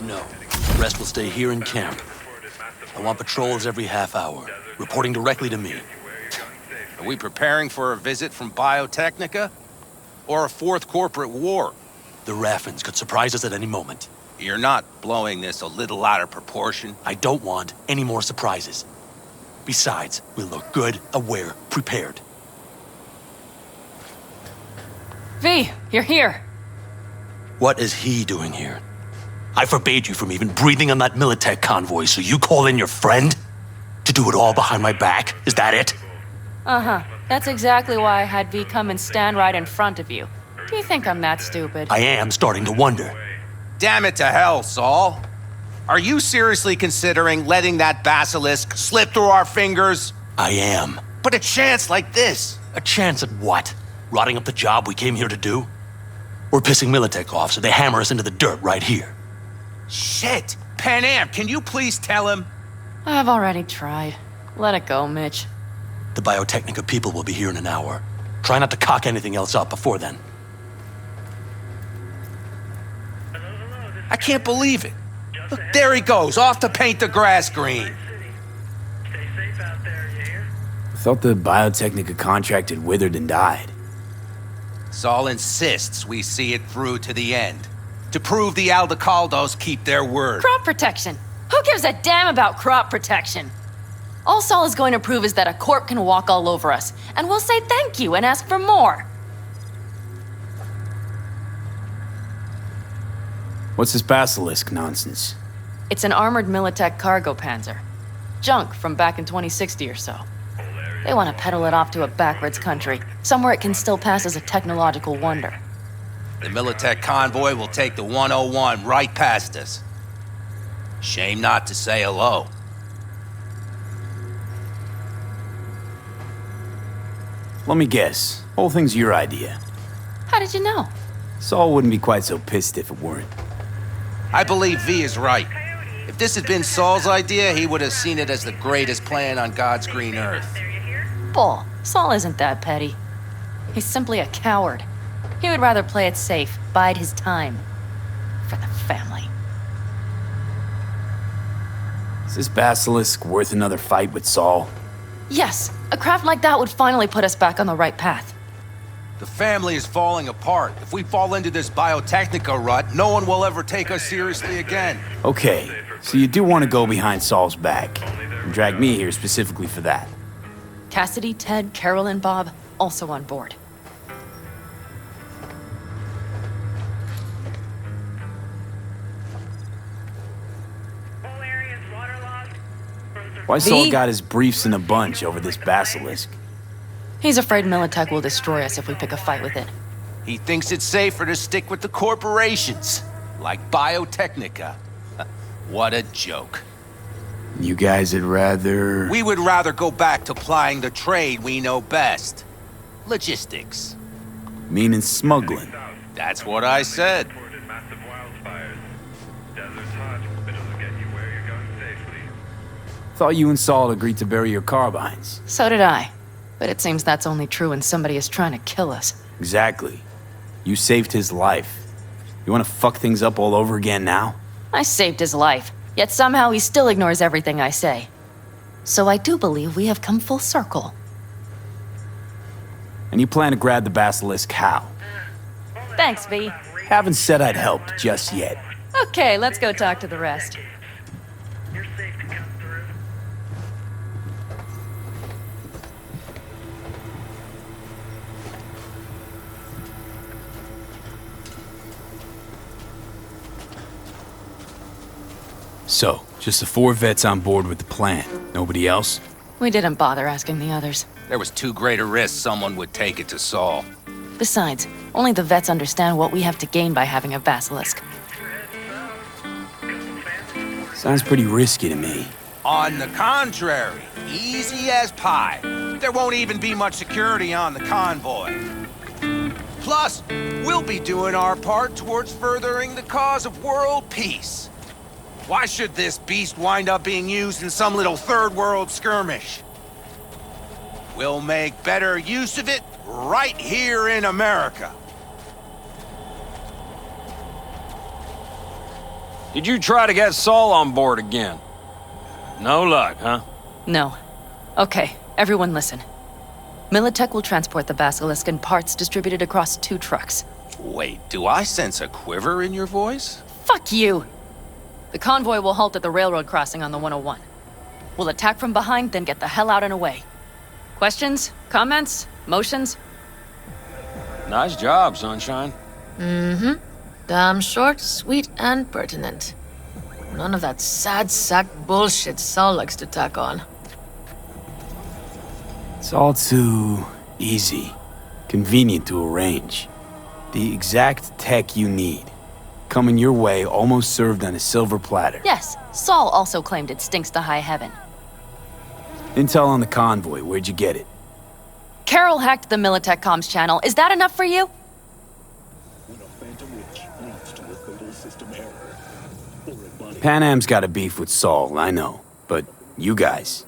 No. The rest will stay here in camp. I want patrols every half hour, reporting directly to me. Are we preparing for a visit from Biotechnica? Or a fourth corporate war? The Raffens could surprise us at any moment. You're not blowing this a little out of proportion? I don't want any more surprises. Besides, we'll look good, aware, prepared. V, you're here. What is he doing here? I forbade you from even breathing on that Militech convoy, so you call in your friend? To do it all behind my back? Is that it? Uh-huh. That's exactly why I had V come and stand right in front of you. Do you think I'm that stupid? I am starting to wonder. Damn it to hell, Saul. Are you seriously considering letting that basilisk slip through our fingers? I am. But a chance like this. A chance at what? Rotting up the job we came here to do? We're pissing Militech off so they hammer us into the dirt right here. Shit! Pan Am, can you please tell him? I've already tried. Let it go, Mitch. The Biotechnica people will be here in an hour. Try not to cock anything else up before then. I can't believe it. Look, there he goes, off to paint the grass green. I thought the Biotechnica contract had withered and died. Saul insists we see it through to the end. To prove the Aldecaldos keep their word. Crop protection! Who gives a damn about crop protection? All Saul is going to prove is that a corp can walk all over us, and we'll say thank you and ask for more. What's this basilisk nonsense? It's an armored Militech cargo panzer. Junk from back in 2060 or so. They want to peddle it off to a backwards country, somewhere it can still pass as a technological wonder. The Militech convoy will take the 101 right past us. Shame not to say hello. Let me guess. Whole thing's your idea. How did you know? Saul wouldn't be quite so pissed if it weren't. I believe V is right. If this had been Saul's idea, he would have seen it as the greatest plan on God's green earth. Bull. Saul isn't that petty. He's simply a coward. He would rather play it safe, bide his time. For the family. Is this basilisk worth another fight with Saul? Yes, a craft like that would finally put us back on the right path. The family is falling apart. If we fall into this Biotechnica rut, no one will ever take us seriously again. Okay, so you do want to go behind Saul's back, and drag me here specifically for that. Cassidy, Ted, Carol, and Bob, also on board. Why Saul got his briefs in a bunch over this basilisk? He's afraid Militech will destroy us if we pick a fight with it. He thinks it's safer to stick with the corporations, like Biotechnica. What a joke. You guys would rather... We would rather go back to plying the trade we know best. Logistics. Meaning smuggling. That's what I said. Thought you and Saul agreed to bury your carbines. So did I. But it seems that's only true when somebody is trying to kill us. Exactly. You saved his life. You want to fuck things up all over again now? I saved his life, yet somehow he still ignores everything I say. So I do believe we have come full circle. And you plan to grab the basilisk how? Thanks, V. Haven't said I'd help just yet. Okay, let's go talk to the rest. So, just the 4 vets on board with the plan. Nobody else? We didn't bother asking the others. There was too great a risk someone would take it to Saul. Besides, only the vets understand what we have to gain by having a basilisk. Sounds pretty risky to me. On the contrary, easy as pie. There won't even be much security on the convoy. Plus, we'll be doing our part towards furthering the cause of world peace. Why should this beast wind up being used in some little third world skirmish? We'll make better use of it right here in America. Did you try to get Saul on board again? No luck, huh? No. Okay, everyone listen. Militech will transport the Basilisk in parts distributed across 2 trucks. Wait, do I sense a quiver in your voice? Fuck you! The convoy will halt at the railroad crossing on the 101. We'll attack from behind, then get the hell out and away. Questions? Comments? Motions? Nice job, Sunshine. Damn short, sweet, and pertinent. None of that sad sack bullshit Saul likes to tack on. It's all too easy, convenient to arrange. The exact tech you need. Coming your way, almost served on a silver platter. Yes, Saul also claimed it stinks to high heaven. Intel on the convoy, where'd you get it? Carol hacked the Militech comms channel. Is that enough for you? Pan Am's got a beef with Saul, I know. But you guys,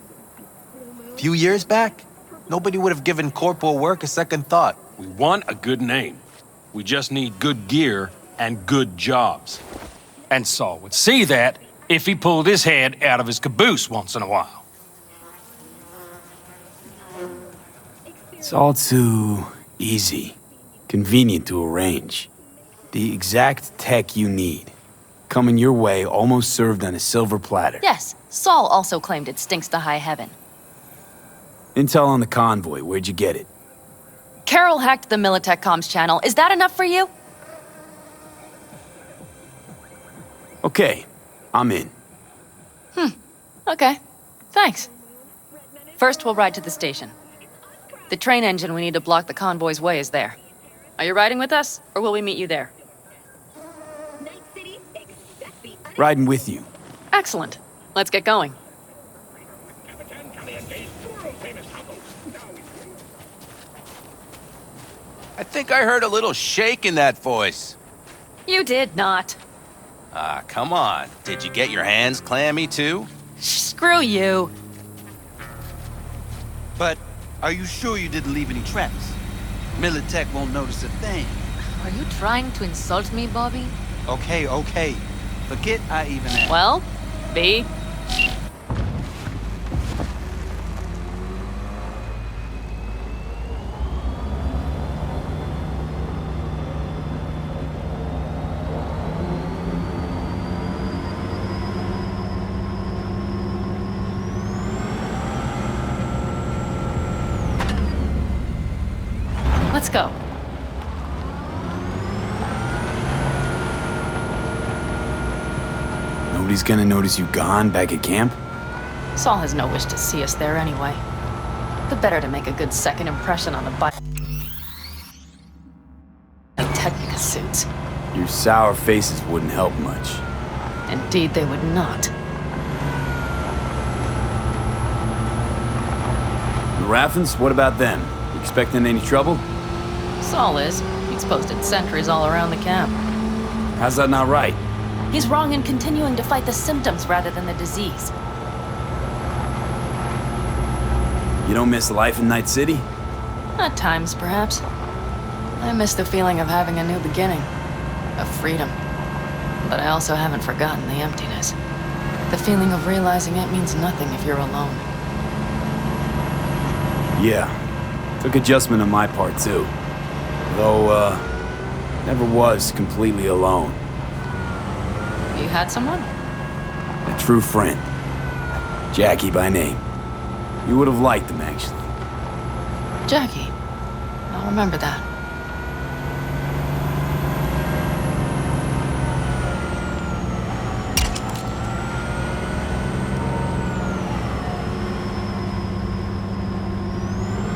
Few years back, nobody would have given corporal work a second thought. We want a good name. We just need good gear and good jobs. And Saul would see that if he pulled his head out of his caboose once in a while. it's all too easy, convenient to arrange. The exact tech you need. Coming your way, almost served on a silver platter. Yes, Saul also claimed it stinks to high heaven. Intel on the convoy, where'd you get it? Carol hacked the Militech comms channel. Is that enough for you? Okay, I'm in. Okay, thanks. First, we'll ride to the station. The train engine we need to block the convoy's way is there. Are you riding with us, or will we meet you there? Riding with you. Excellent. Let's get going. I think I heard a little shake in that voice. You did not. Ah, come on. Did you get your hands clammy too? Screw you. But are you sure you didn't leave any tracks? Militech won't notice a thing. Are you trying to insult me, Bobby? Okay. Forget I even asked. Well, B. Let's go. Nobody's gonna notice you gone back at camp? Saul has no wish to see us there anyway. The better to make a good second impression on the Technica suits. Your sour faces wouldn't help much. Indeed, they would not. The Raffens, what about them? You expecting any trouble? Saul is. He's posted sentries all around the camp. How's that not right? He's wrong in continuing to fight the symptoms rather than the disease. You don't miss life in Night City? At times, perhaps. I miss the feeling of having a new beginning. Of freedom. But I also haven't forgotten the emptiness. The feeling of realizing it means nothing if you're alone. Yeah. Took adjustment on my part, too. Though, never was completely alone. You had someone? A true friend. Jackie by name. You would have liked him, actually. Jackie. I'll remember that.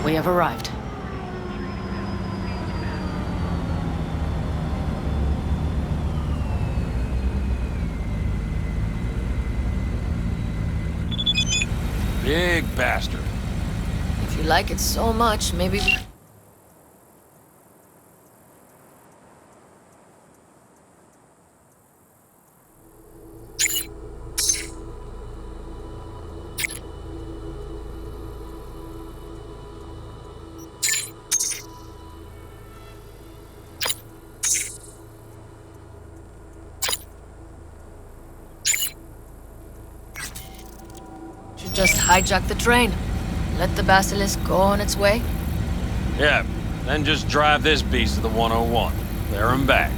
We have arrived. Big bastard. If you like it so much, maybe we... Just hijack the train. Let the Basilisk go on its way. Yeah, then just drive this beast to the 101. There and back.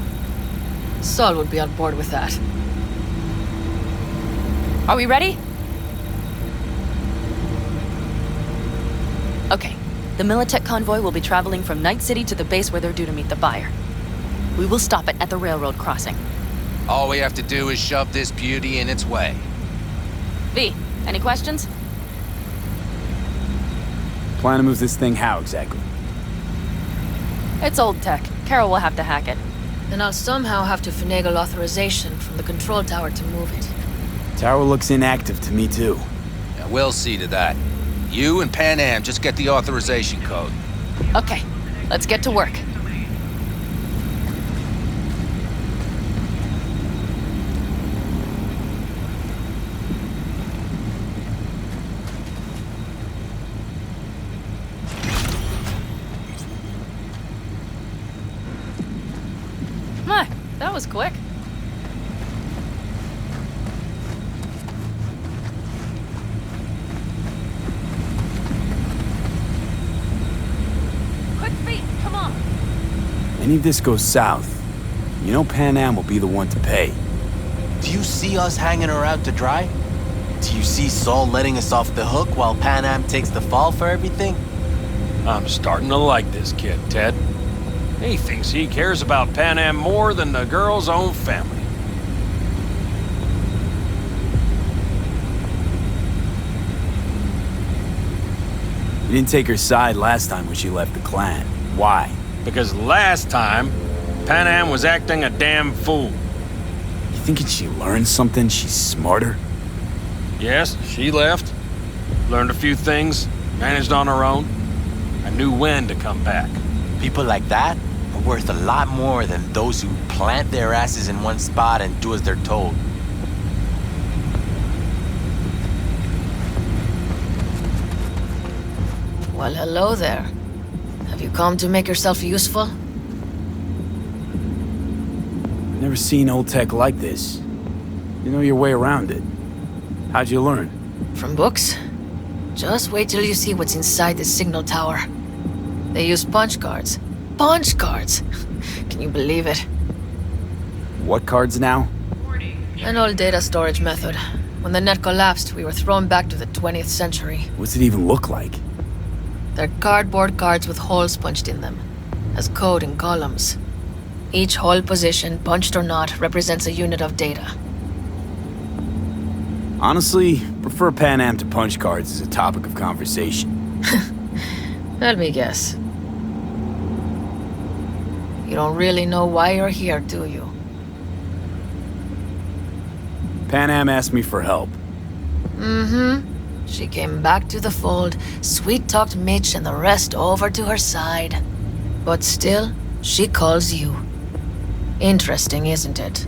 Saul would be on board with that. Are we ready? Okay. The Militech convoy will be traveling from Night City to the base where they're due to meet the buyer. We will stop it at the railroad crossing. All we have to do is shove this beauty in its way. V, any questions? Plan to move this thing how exactly? It's old tech. Carol will have to hack it. Then I'll somehow have to finagle authorization from the control tower to move it. Tower looks inactive to me too. Yeah, we'll see to that. You and Pan Am just get the authorization code. Okay, let's get to work. My, that was quick. Quick feet, come on. Any of this goes south, you know Pan Am will be the one to pay. Do you see us hanging her out to dry? Do you see Saul letting us off the hook while Pan Am takes the fall for everything? I'm starting to like this kid, Ted. He thinks he cares about Pan Am more than the girl's own family. You didn't take her side last time when she left the clan. Why? Because last time, Pan Am was acting a damn fool. You thinking she learned something? She's smarter? Yes, she left. Learned a few things, managed on her own. I knew when to come back. People like that are worth a lot more than those who plant their asses in one spot and do as they're told. Well, hello there. Have you come to make yourself useful? Never seen old tech like this. You know your way around it. How'd you learn? From books? Just wait till you see what's inside the signal tower. They use punch cards. Punch cards! Can you believe it? What cards now? An old data storage method. When the net collapsed, we were thrown back to the 20th century. What's it even look like? They're cardboard cards with holes punched in them, as code in columns. Each hole position, punched or not, represents a unit of data. Honestly, prefer Pan Am to punch cards as a topic of conversation. Let me guess. You don't really know why you're here, do you? Pan Am asked me for help. Mm-hmm. She came back to the fold, sweet-talked Mitch and the rest over to her side. But still, she calls you. Interesting, isn't it?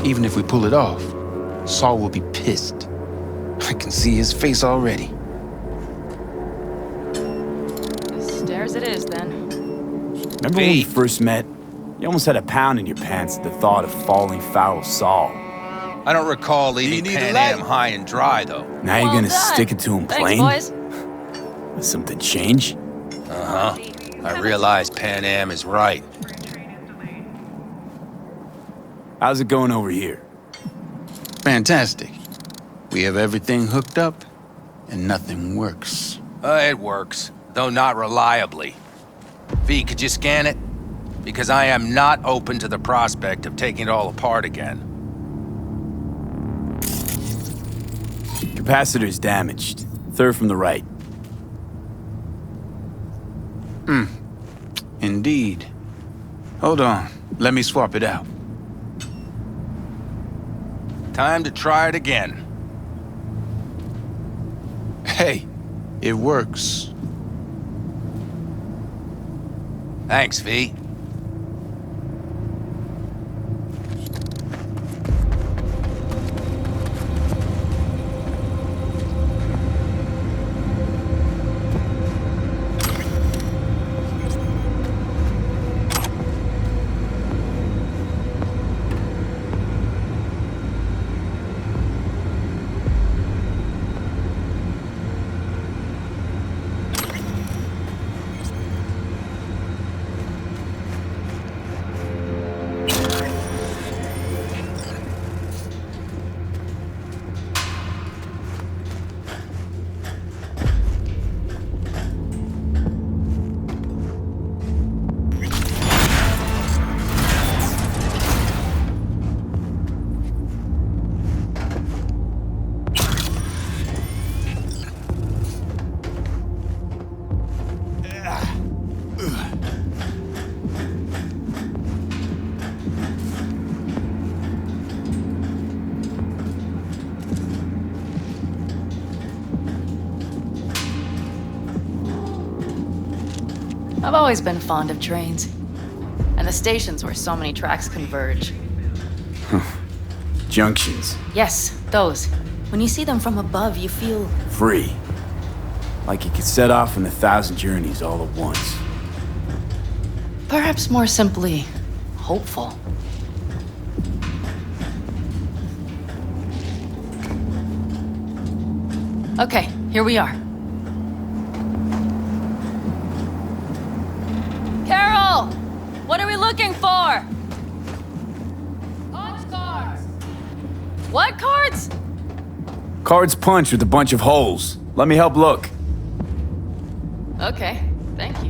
Even if we pull it off, Saul will be pissed. I can see his face already. Stairs it is, then. Remember when we first met? You almost had a pound in your pants at the thought of falling foul of Saul. I don't recall leaving need a Pan light? Am high and dry, though. Now you're Well gonna done. stick it to him Thanks, plain? boys. Does something change? Uh-huh. I realize Pan Am is right. How's it going over here? Fantastic. We have everything hooked up, and nothing works. It works, though not reliably. V, could you scan it? Because I am not open to the prospect of taking it all apart again. Capacitor's damaged. Third from the right. Indeed. Hold on. Let me swap it out. Time to try it again. Hey, it works. Thanks, V. I've always been fond of trains. And the stations where so many tracks converge. Junctions. Yes, those. When you see them from above, you feel... Free. Like you could set off on 1,000 journeys all at once. perhaps more simply, hopeful. Okay, here we are. Carol! What are we looking for? Punch cards! What cards? Cards punched with a bunch of holes. Let me help look. Okay, thank you.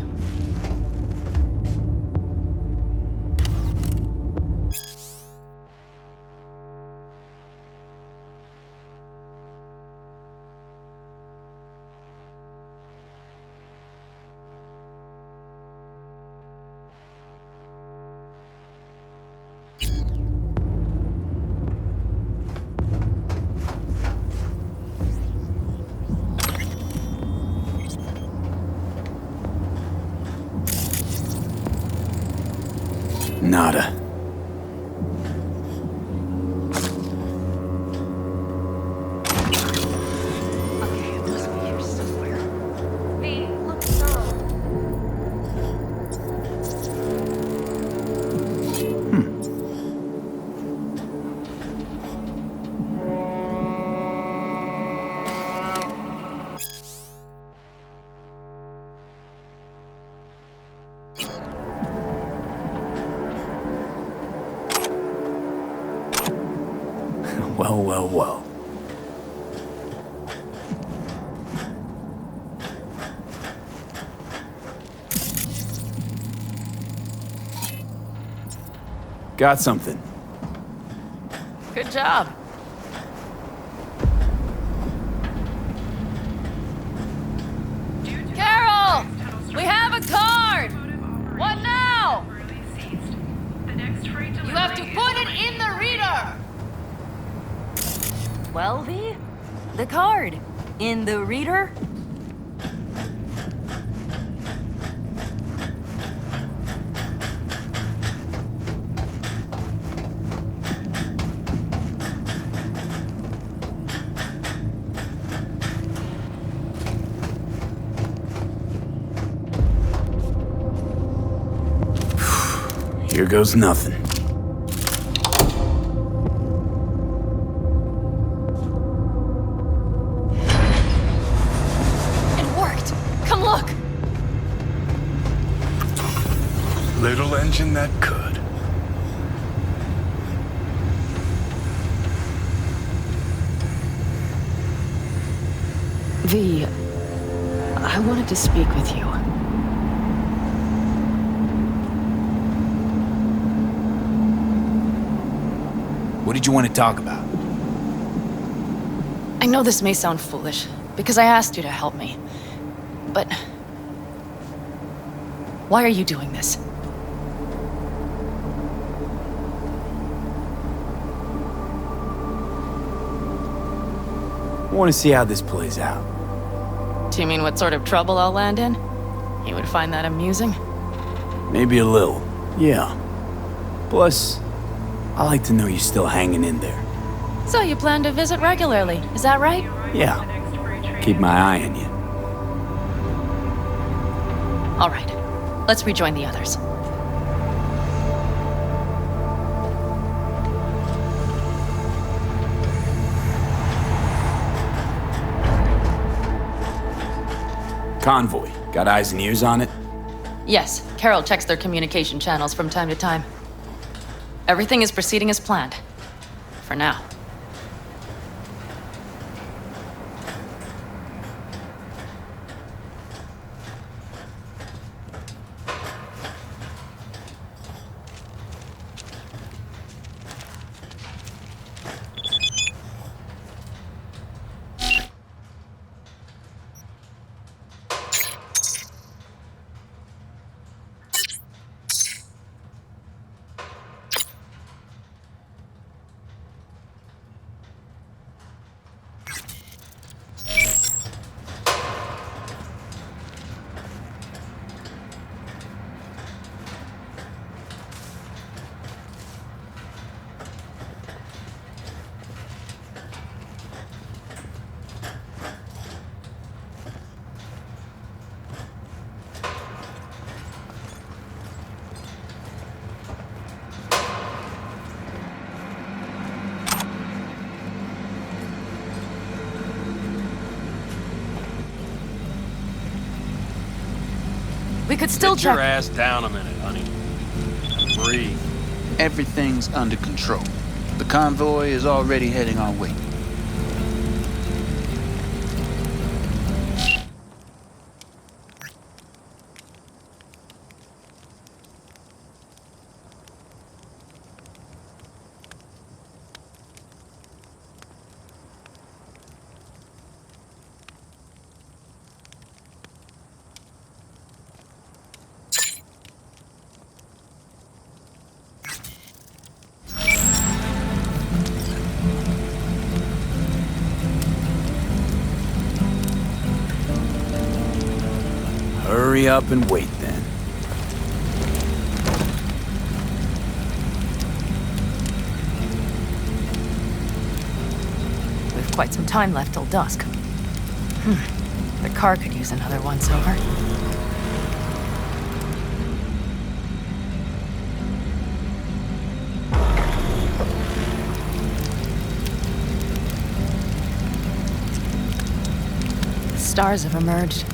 Nada. Okay, it must be here somewhere. Hey, look through. Well, well, well. Got something. Good job. Carol! We have a card! What now? You have to put it in the reader! Well, the card. In the reader? Here goes nothing. It worked! Come look! Little engine that could. V, I wanted to speak with you. What did you want to talk about? I know this may sound foolish, because I asked you to help me. But... why are you doing this? I want to see how this plays out. Do you mean what sort of trouble I'll land in? You would find that amusing? Maybe a little, yeah. Plus, I like to know you're still hanging in there. So you plan to visit regularly, is that right? Yeah. Keep my eye on you. All right. Let's rejoin the others. Convoy. Got eyes and ears on it? Yes, Carol checks their communication channels from time to time. Everything is proceeding as planned. For now. We could still Sit your check. ass down a minute, honey. And breathe. Everything's under control. The convoy is already heading our way. Hurry up and wait then. We've quite some time left till dusk. The car could use another once-over. The stars have emerged.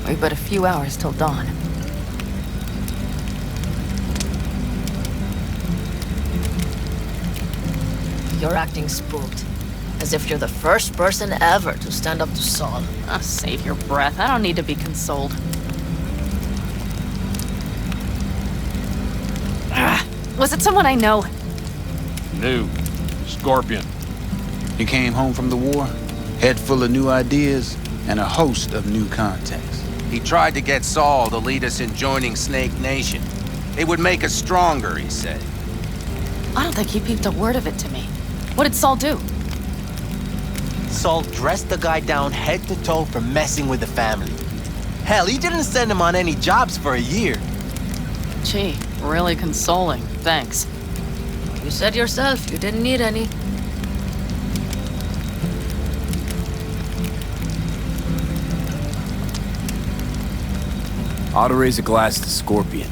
We've but a few hours till dawn. You're acting spooked. As if you're the first person ever to stand up to Saul. Oh, save your breath. I don't need to be consoled. Was it someone I know? New. Scorpion. He came home from the war, head full of new ideas, and a host of new contacts. He tried to get Saul to lead us in joining Snake Nation. It would make us stronger, he said. I don't think he peeped a word of it to me. What did Saul do? Saul dressed the guy down head to toe for messing with the family. Hell, he didn't send him on any jobs for a year. Gee, really consoling. Thanks. You said yourself you didn't need any. Ought to raise a glass to Scorpion.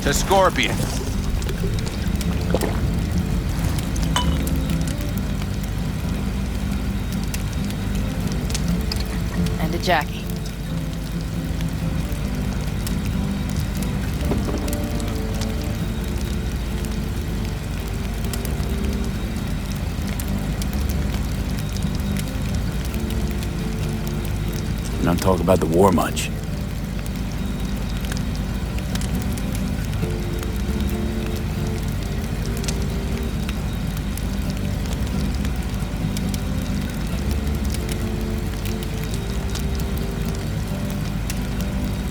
To Scorpion. And to Jackie. We don't talk about the war much.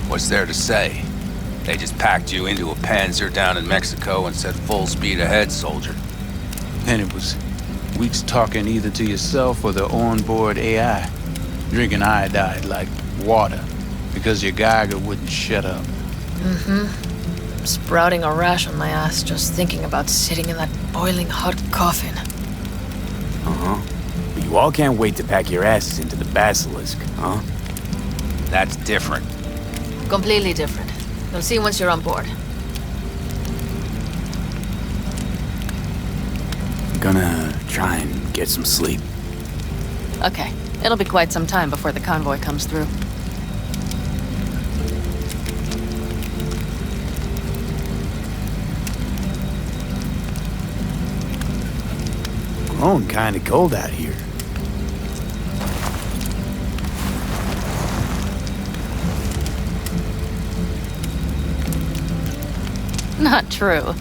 What's there to say? They just packed you into a Panzer down in Mexico and said full speed ahead, soldier. And it was weeks talking either to yourself or the onboard AI, drinking iodide like water, because your Geiger wouldn't shut up. I'm sprouting a rash on my ass just thinking about sitting in that boiling hot coffin. Uh-huh. But you all can't wait to pack your asses into the Basilisk, huh? That's different. Completely different. You'll see once you're on board. I'm gonna try and get some sleep. Okay, it'll be quite some time before the convoy comes through. Growing kinda cold out here. Not true.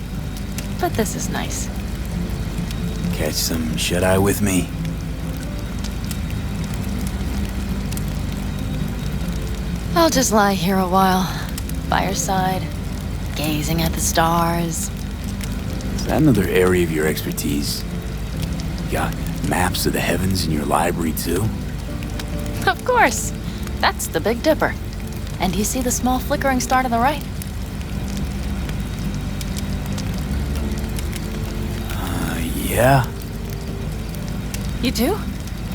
But this is nice. Catch some shut-eye with me? I'll just lie here a while, by your side, gazing at the stars. Is that another area of your expertise? You got maps of the heavens in your library, too? Of course. That's the Big Dipper. And you see the small flickering star to the right? Yeah? You do?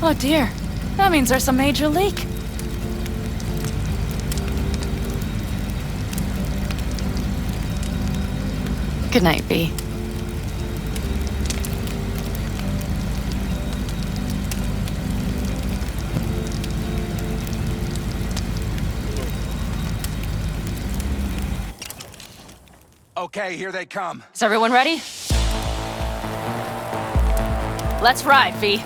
Oh dear. That means there's a major leak. Good night, B. Okay, here they come. Is everyone ready? Let's ride, V.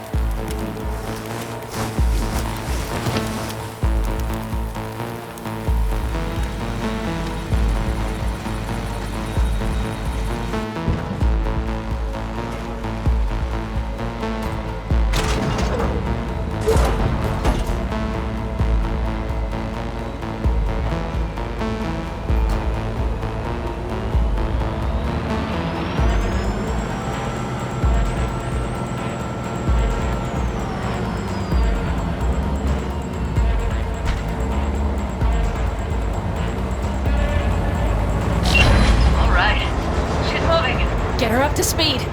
Get her up to speed. They're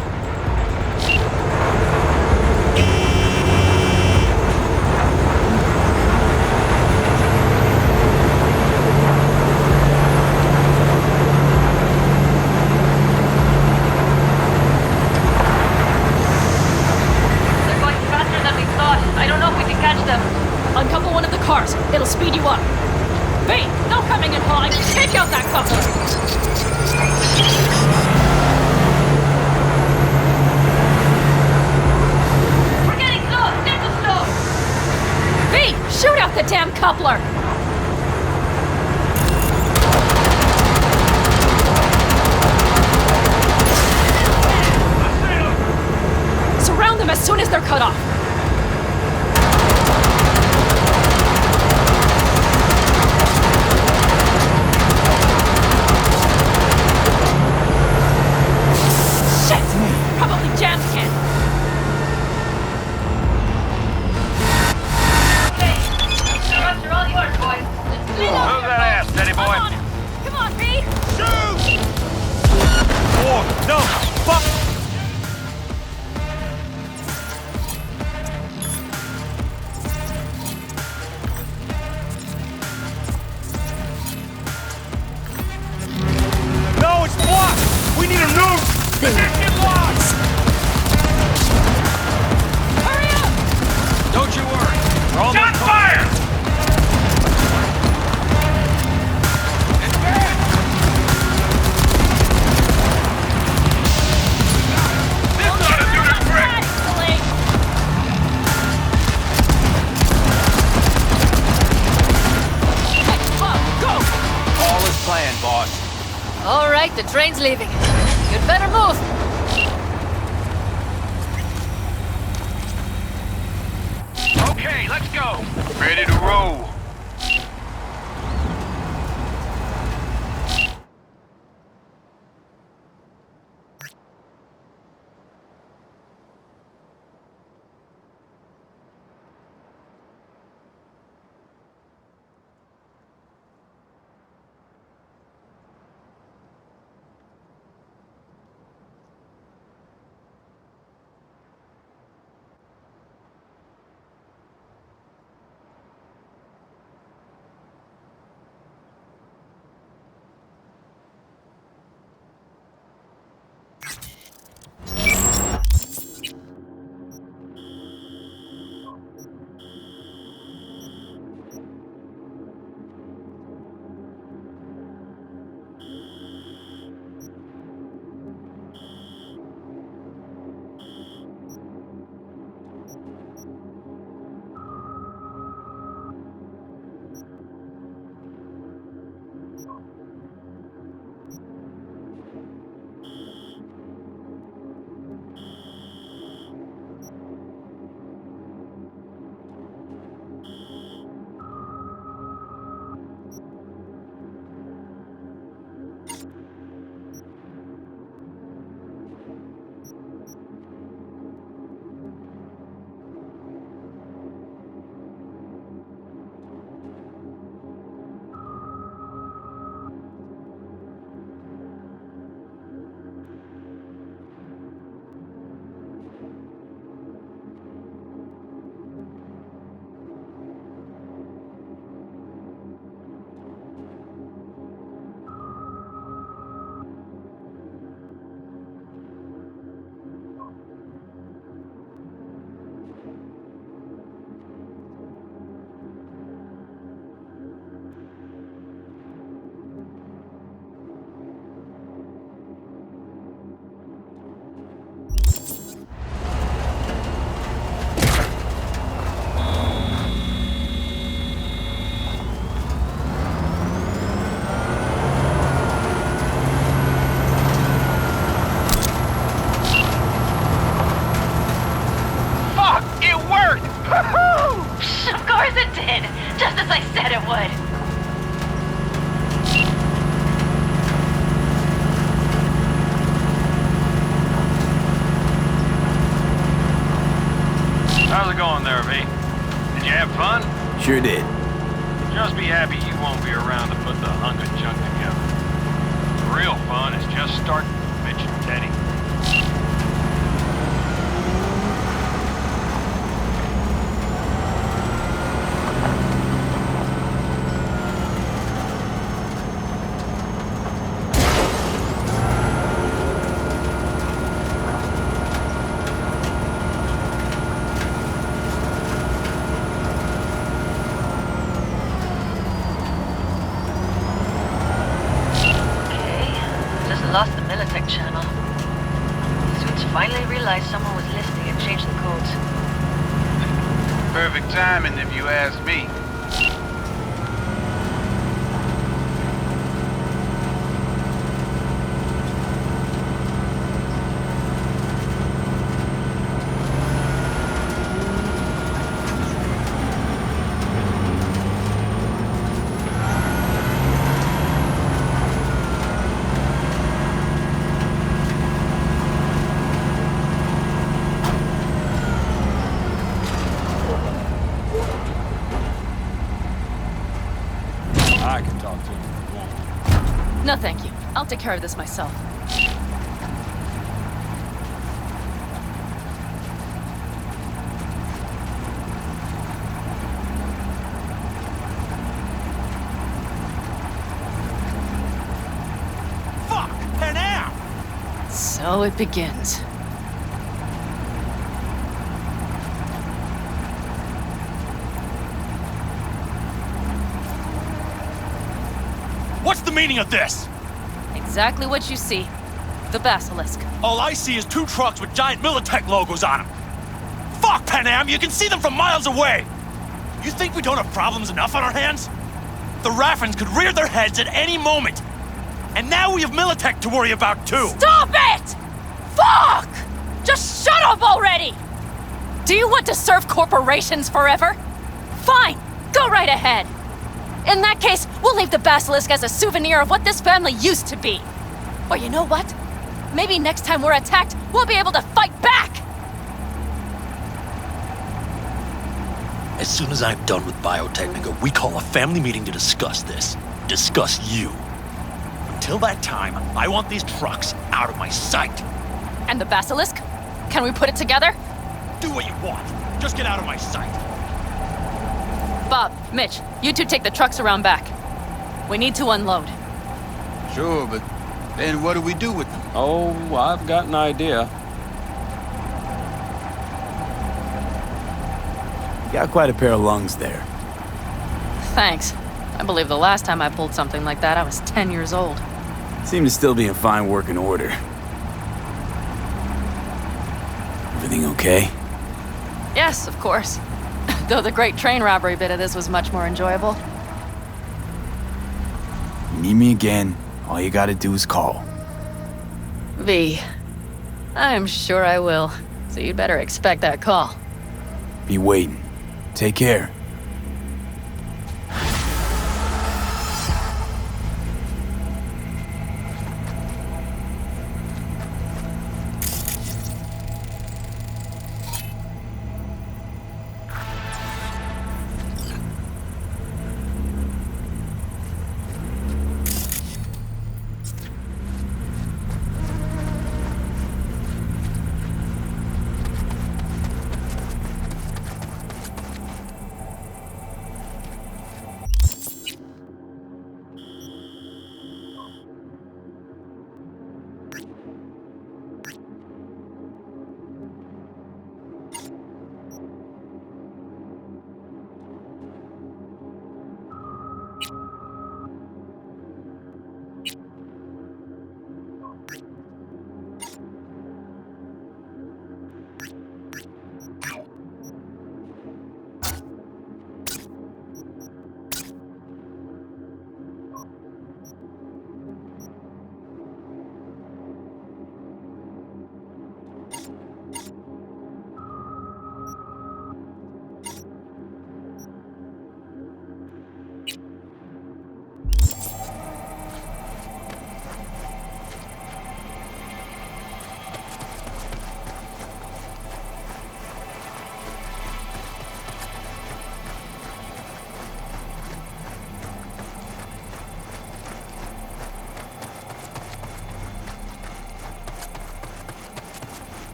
going faster than we thought. I don't know if we can catch them. Uncouple one of the cars. It'll speed you up. V, no coming and hauling. Take out that coupler. V, shoot out the damn coupler! Surround them as soon as they're cut off. Shit! Probably jammed again. They're all yours, boys. Move that ass, steady boy. Come on, V! Shoot! Oh, no! Fuck! No, it's blocked! We need a nuke! Position lost! Hurry up! Don't you worry. We're almost Shot fire! All is planned, boss. All right, the train's leaving. You'd better move. Okay, let's go. Ready to roll. Did you have fun? Sure did. Just be happy you won't be around to put the hunk of junk together. The real fun is just starting, Mitch and Teddy. Lost the Militech channel. Suits finally realized someone was listening and changed the codes. Perfect timing if you ask me. I can talk to him if you want. No, thank you. I'll take care of this myself. Fuck! An air! So it begins. What's the meaning of this? Exactly what you see. The Basilisk. All I see is 2 trucks with giant Militech logos on them. Fuck, Pan Am, you can see them from miles away. You think we don't have problems enough on our hands? The Raffens could rear their heads at any moment. And now we have Militech to worry about too. Stop it! Fuck! Just shut up already! Do you want to serve corporations forever? Fine, go right ahead. In that case, we'll leave the Basilisk as a souvenir of what this family used to be. Or you know what? Maybe next time we're attacked, we'll be able to fight back! As soon as I'm done with Biotechnica, we call a family meeting to discuss this. Discuss you. Until that time, I want these trucks out of my sight. And the Basilisk? Can we put it together? Do what you want. Just get out of my sight. Bob, Mitch, you two take the trucks around back. We need to unload. Sure, but then what do we do with them? Oh, I've got an idea. You got quite a pair of lungs there. Thanks. I believe the last time I pulled something like that, I was 10 years old. Seem to still be in fine working order. Everything okay? Yes, of course. Though the great train robbery bit of this was much more enjoyable. Need me again, all you gotta do is call. V. I'm sure I will. So you'd better expect that call. Be waiting. Take care.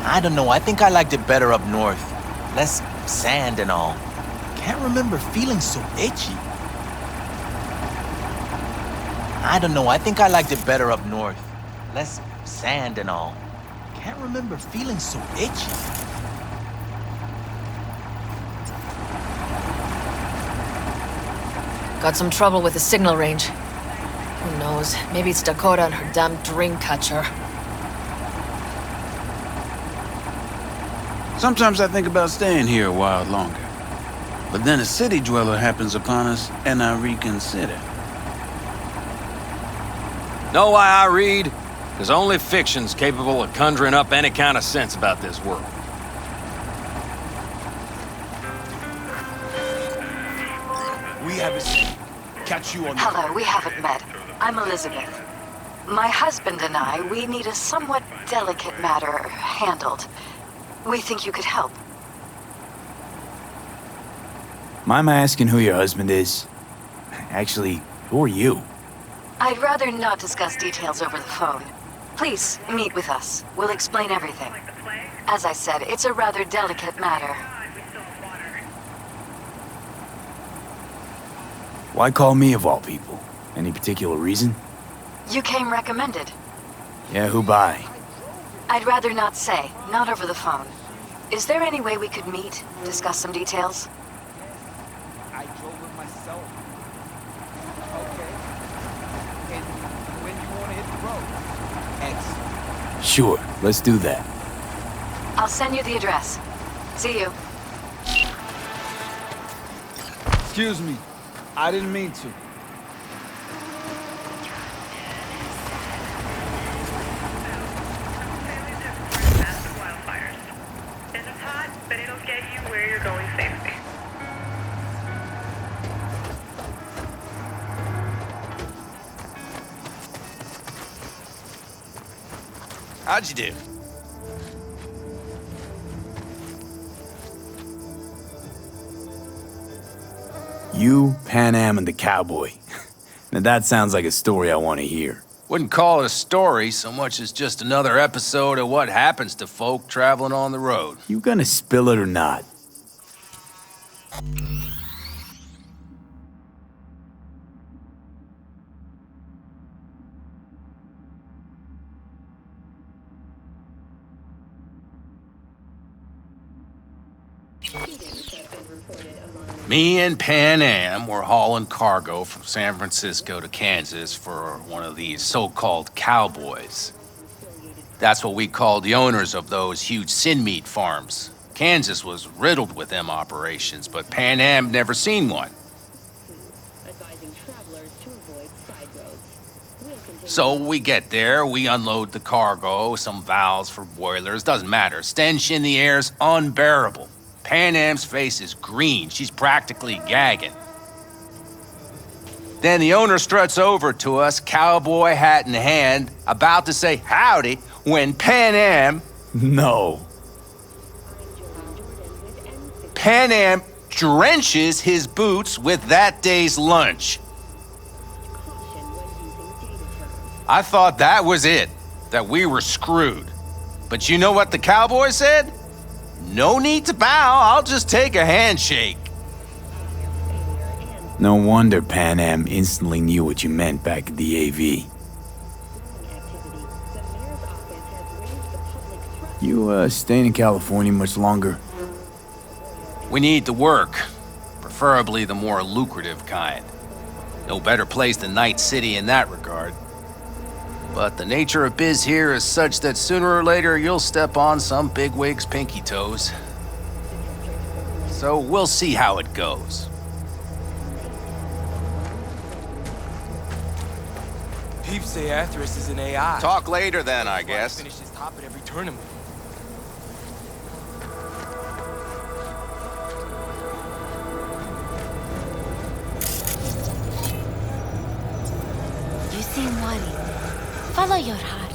I don't know, I think I liked it better up north. Less sand and all. Can't remember feeling so itchy. I don't know, I think I liked it better up north. Less sand and all. Can't remember feeling so itchy. Got some trouble with the signal range. Who knows? Maybe it's Dakota and her damn dream catcher. Sometimes I think about staying here a while longer. But then a city dweller happens upon us, and I reconsider. Know why I read? Because only fiction's capable of conjuring up any kind of sense about this world. We haven't catch you on the... Hello, we haven't met. I'm Elizabeth. My husband and I, we need a somewhat delicate matter handled. We think you could help. Mind my asking who your husband is? Actually, who are you? I'd rather not discuss details over the phone. Please, meet with us. We'll explain everything. As I said, it's a rather delicate matter. Why call me of all people? Any particular reason? You came recommended. Yeah, who by? I'd rather not say, not over the phone. Is there any way we could meet, discuss some details? I drove it myself. Okay. And when you want to hit the road? X. Sure, let's do that. I'll send you the address. See you. Excuse me. I didn't mean to. How'd you do? You, Pan Am, and the cowboy. Now that sounds like a story I want to hear. Wouldn't call it a story so much as just another episode of what happens to folk traveling on the road. You gonna spill it or not? Me and Pan Am were hauling cargo from San Francisco to Kansas for one of these so-called cowboys. That's what we called the owners of those huge sin meat farms. Kansas was riddled with them operations, but Pan Am never seen one. So we get there, we unload the cargo, some valves for boilers, doesn't matter. Stench in the air's unbearable. Pan Am's face is green. She's practically gagging. Then the owner struts over to us, cowboy hat in hand, about to say howdy, when Pan Am... No. Pan Am drenches his boots with that day's lunch. I thought that was it, that we were screwed. But you know what the cowboy said? No need to bow, I'll just take a handshake. No wonder Pan Am instantly knew what you meant back at the AV. You, staying in California much longer? We need the work, preferably the more lucrative kind. No better place than Night City in that regard. But the nature of biz here is such that sooner or later you'll step on some bigwig's pinky toes. So we'll see how it goes. Peeps say Atheris is an AI. Talk later then, I guess. Finishes top at every tournament. You seem worried. Follow your heart.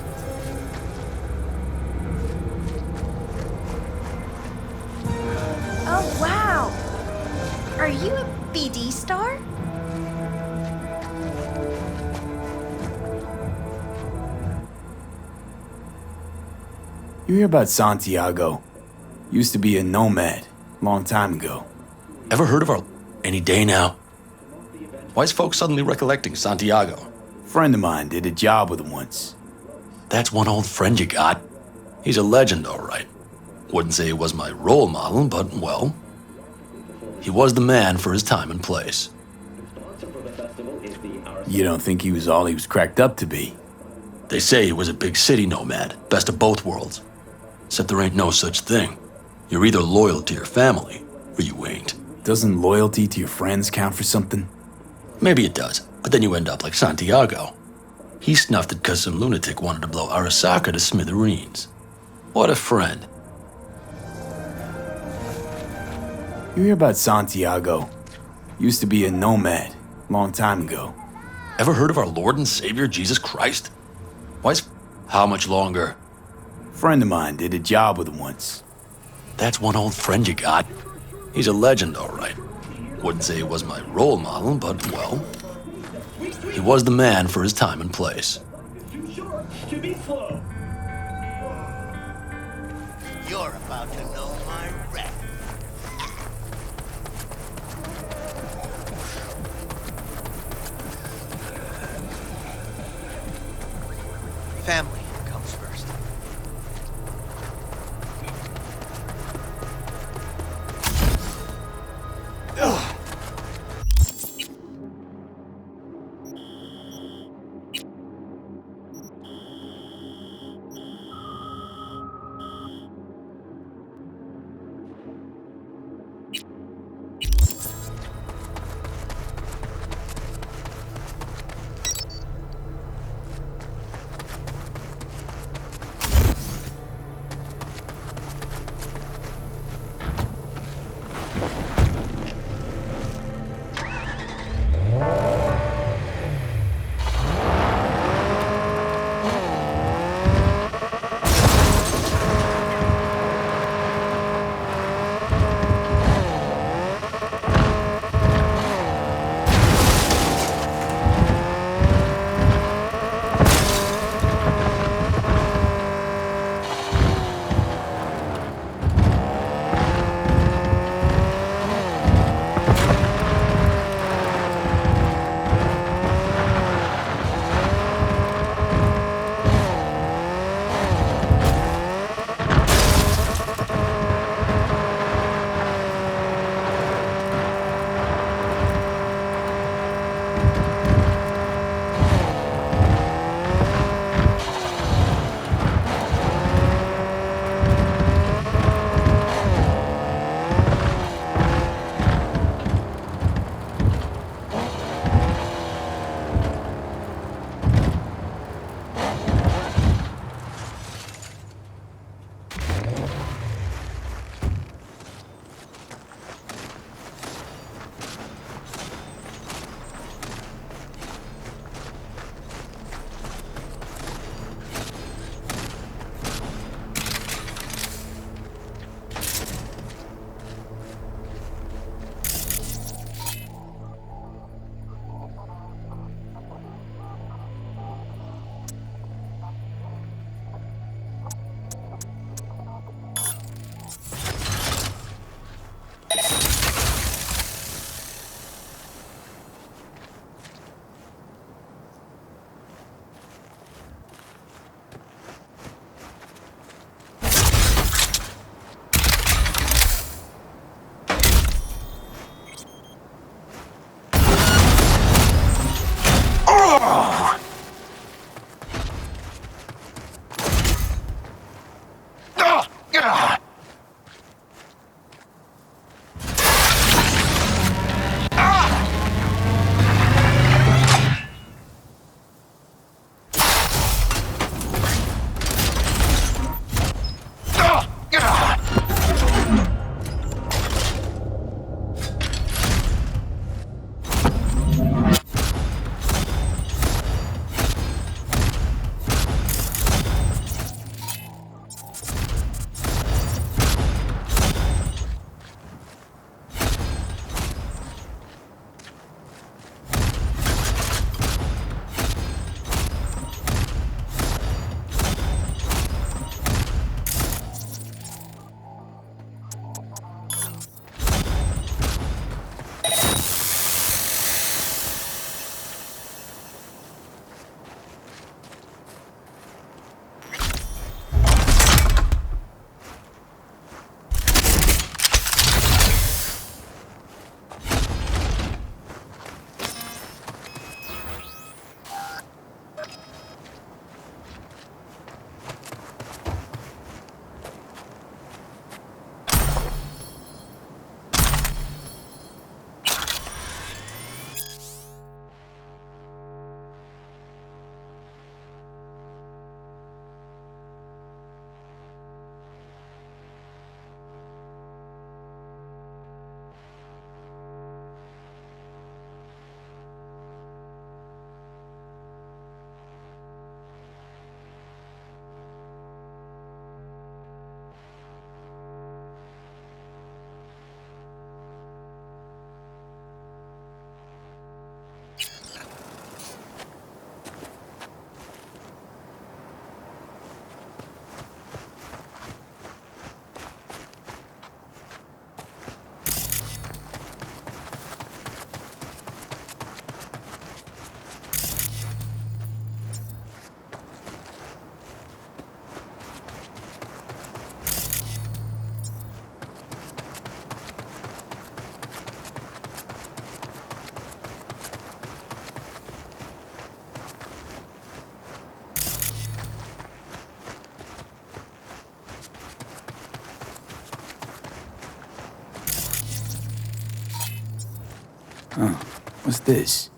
Oh, wow. Are you a BD star? You hear about Santiago? Used to be a nomad, long time ago. Ever heard of our... Any day now? Why is folks suddenly recollecting Santiago? Friend of mine did a job with him once. That's one old friend you got. He's a legend, all right. Wouldn't say he was my role model, but, well, he was the man for his time and place. You don't think he was all he was cracked up to be? They say he was a big city nomad, best of both worlds. Except there ain't no such thing. You're either loyal to your family, or you ain't. Doesn't loyalty to your friends count for something? Maybe it does, but then you end up like Santiago. He snuffed it 'cause some lunatic wanted to blow Arasaka to smithereens. What a friend. You hear about Santiago? Used to be a nomad, long time ago. Ever heard of our Lord and Savior Jesus Christ? How much longer? Friend of mine did a job with him once. That's one old friend you got. He's a legend, all right. Wouldn't say he was my role model, but, well, he was the man for his time and place. You're about to know my wreck. Family comes first. What's this?